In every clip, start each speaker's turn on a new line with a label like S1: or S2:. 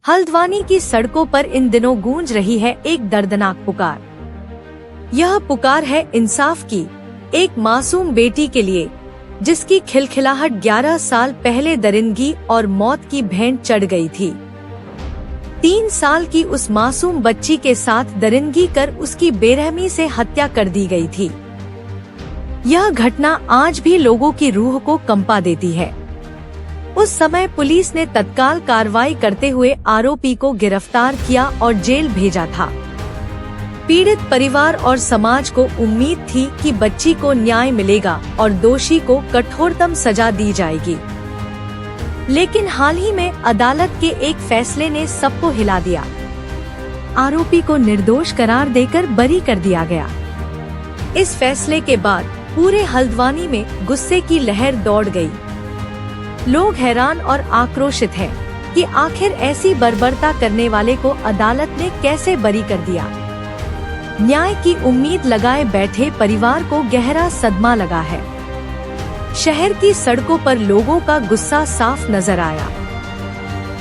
S1: हल्द्वानी की सड़कों पर इन दिनों गूंज रही है एक दर्दनाक पुकार। यह पुकार है इंसाफ की, एक मासूम बेटी के लिए जिसकी खिलखिलाहट 11 साल पहले दरिंदगी और मौत की भेंट चढ़ गई थी। 3 साल की उस मासूम बच्ची के साथ दरिंदगी कर उसकी बेरहमी से हत्या कर दी गई थी। यह घटना आज भी लोगों की रूह को कंपा देती है। उस समय पुलिस ने तत्काल कार्रवाई करते हुए आरोपी को गिरफ्तार किया और जेल भेजा था। पीड़ित परिवार और समाज को उम्मीद थी कि बच्ची को न्याय मिलेगा और दोषी को कठोरतम सजा दी जाएगी। लेकिन हाल ही में अदालत के एक फैसले ने सबको हिला दिया। आरोपी को निर्दोष करार देकर बरी कर दिया गया। इस फैसले के बाद पूरे हल्द्वानी में गुस्से की लहर दौड़ गई। लोग हैरान और आक्रोशित हैं कि आखिर ऐसी बर्बरता करने वाले को अदालत ने कैसे बरी कर दिया। न्याय की उम्मीद लगाए बैठे परिवार को गहरा सदमा लगा है। शहर की सड़कों पर लोगों का गुस्सा साफ नजर आया।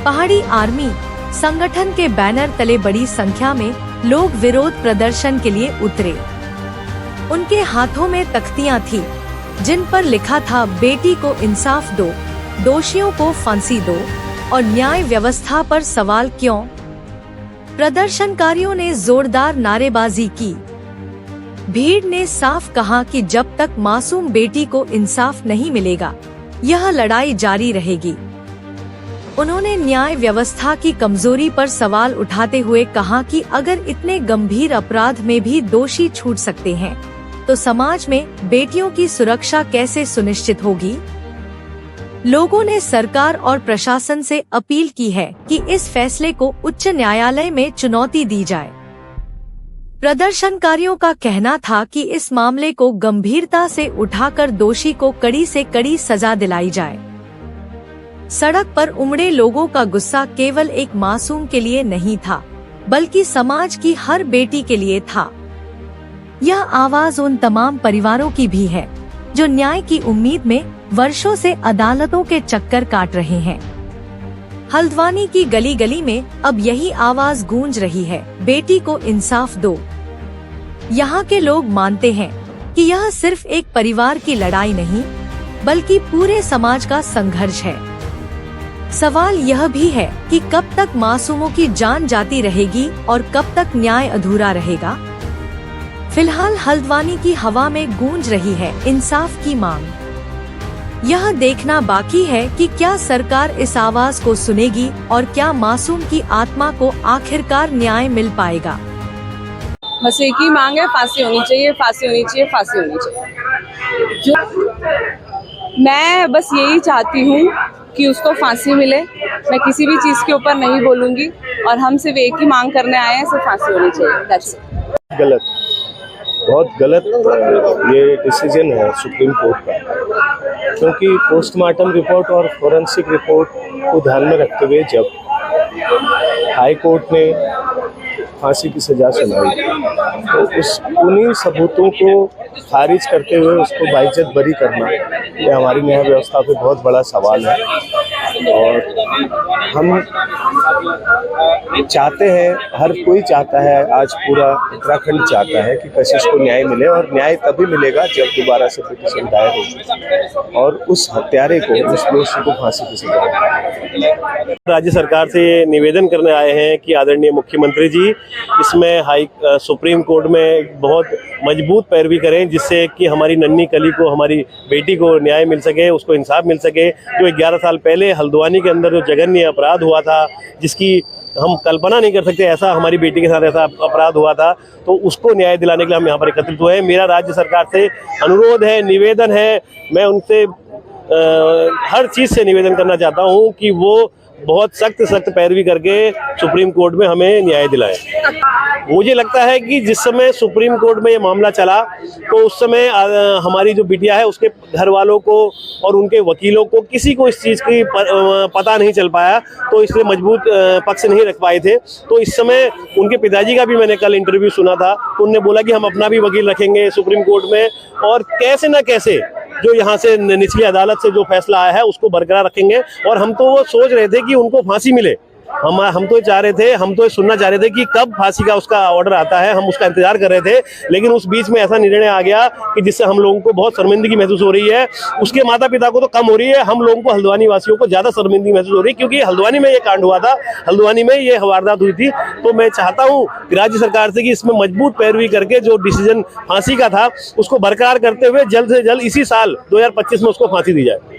S1: पहाड़ी आर्मी संगठन के बैनर तले बड़ी संख्या में लोग विरोध प्रदर्शन के लिए उतरे। उनके हाथों में तख्तियां थीं, जिन पर लिखा था बेटी को इंसाफ दो, दोषियों को फांसी दो और न्याय व्यवस्था पर सवाल क्यों। प्रदर्शनकारियों ने जोरदार नारेबाजी की। भीड़ ने साफ कहा कि जब तक मासूम बेटी को इंसाफ नहीं मिलेगा, यह लड़ाई जारी रहेगी। उन्होंने न्याय व्यवस्था की कमजोरी पर सवाल उठाते हुए कहा कि अगर इतने गंभीर अपराध में भी दोषी छूट सकते हैं, तो समाज में बेटियों की सुरक्षा कैसे सुनिश्चित होगी। लोगों ने सरकार और प्रशासन से अपील की है कि इस फैसले को उच्च न्यायालय में चुनौती दी जाए। प्रदर्शनकारियों का कहना था कि इस मामले को गंभीरता से उठाकर दोषी को कड़ी से कड़ी सजा दिलाई जाए। सड़क पर उमड़े लोगों का गुस्सा केवल एक मासूम के लिए नहीं था, बल्कि समाज की हर बेटी के लिए था। यह आवाज उन तमाम परिवारों की भी है जो न्याय की उम्मीद में वर्षों से अदालतों के चक्कर काट रहे हैं। हल्द्वानी की गली गली में अब यही आवाज गूंज रही है, बेटी को इंसाफ दो। यहाँ के लोग मानते हैं कि यह सिर्फ एक परिवार की लड़ाई नहीं, बल्कि पूरे समाज का संघर्ष है। सवाल यह भी है कि कब तक मासूमों की जान जाती रहेगी और कब तक न्याय अधूरा रहेगा। फिलहाल हल्द्वानी की हवा में गूंज रही है इंसाफ की मांग। यह देखना बाकी है कि क्या सरकार इस आवाज को सुनेगी और क्या मासूम की आत्मा को आखिरकार न्याय मिल पाएगा।
S2: बस एक ही मांग है, फांसी होनी चाहिए, फांसी होनी चाहिए, फांसी होनी चाहिए। जो मैं बस यही चाहती हूँ कि उसको फांसी मिले। मैं किसी भी चीज के ऊपर नहीं बोलूंगी और हम सिर्फ एक ही मांग करने आए हैं, सिर्फ फांसी होनी चाहिए। That's it.
S3: गलत, बहुत गलत ये डिसीजन है सुप्रीम कोर्ट का, क्योंकि पोस्टमार्टम रिपोर्ट और फोरेंसिक रिपोर्ट को ध्यान में रखते हुए जब हाई कोर्ट ने फांसी की सजा सुनाई, तो उन्हीं सबूतों को खारिज करते हुए उसको बाइज्जत बरी करना, ये हमारी न्याय व्यवस्था पे बहुत बड़ा सवाल है। और हम चाहते हैं, हर कोई चाहता है, आज पूरा उत्तराखंड चाहता है कि कशिश को न्याय मिले, और न्याय तभी मिलेगा जब दोबारा से पिटीशन दायर होगी और उस हत्यारे को, उस दोषी को फांसी की सजा।
S4: राज्य सरकार से निवेदन करने आए हैं कि आदरणीय मुख्यमंत्री जी इसमें सुप्रीम कोर्ट में बहुत मजबूत पैरवी करें, जिससे कि हमारी नन्ही कली को, हमारी बेटी को न्याय मिल सके, उसको इंसाफ मिल सके। जो 11 साल पहले हल्द्वानी के अंदर जो जघन्य अपराध हुआ था, जिसकी हम कल्पना नहीं कर सकते, ऐसा हमारी बेटी के साथ ऐसा अपराध हुआ था, तो उसको न्याय दिलाने के लिए हम यहाँ पर एकत्रित हुए हैं। मेरा राज्य सरकार से अनुरोध है, निवेदन है, मैं उनसे हर चीज़ से निवेदन करना चाहता हूँ कि वो बहुत सख्त पैरवी करके सुप्रीम कोर्ट में हमें न्याय दिलाएं। मुझे लगता है कि जिस समय सुप्रीम कोर्ट में ये मामला चला, तो उस समय हमारी जो बिटिया है उसके घर वालों को और उनके वकीलों को किसी को इस चीज़ की पता नहीं चल पाया, तो इसलिए मजबूत पक्ष नहीं रख पाए थे। तो इस समय उनके पिताजी का भी मैंने कल इंटरव्यू सुना था, तो उन्होंने बोला कि हम अपना भी वकील रखेंगे सुप्रीम कोर्ट में, और कैसे न कैसे जो यहाँ से निचली अदालत से जो फैसला आया है उसको बरकरार रखेंगे। और हम तो वो सोच रहे थे कि उनको फांसी मिले, हम तो चाह रहे थे, हम तो सुनना चाह रहे थे कि कब फांसी का उसका ऑर्डर आता है, हम उसका इंतजार कर रहे थे। लेकिन उस बीच में ऐसा निर्णय आ गया कि जिससे हम लोगों को बहुत शर्मिंदगी महसूस हो रही है। उसके माता पिता को तो कम हो रही है, हम लोगों को हल्द्वानी वासियों को ज्यादा शर्मिंदगी महसूस हो रही है, क्योंकि हल्द्वानी में ये कांड हुआ था, हल्द्वानी में ये वारदात हुई थी। तो मैं चाहता हूँ कि राज्य सरकार से कि इसमें मजबूत पैरवी करके जो डिसीजन फांसी का था उसको बरकरार करते हुए जल्द से जल्द इसी साल 2025 में उसको फांसी दी जाए।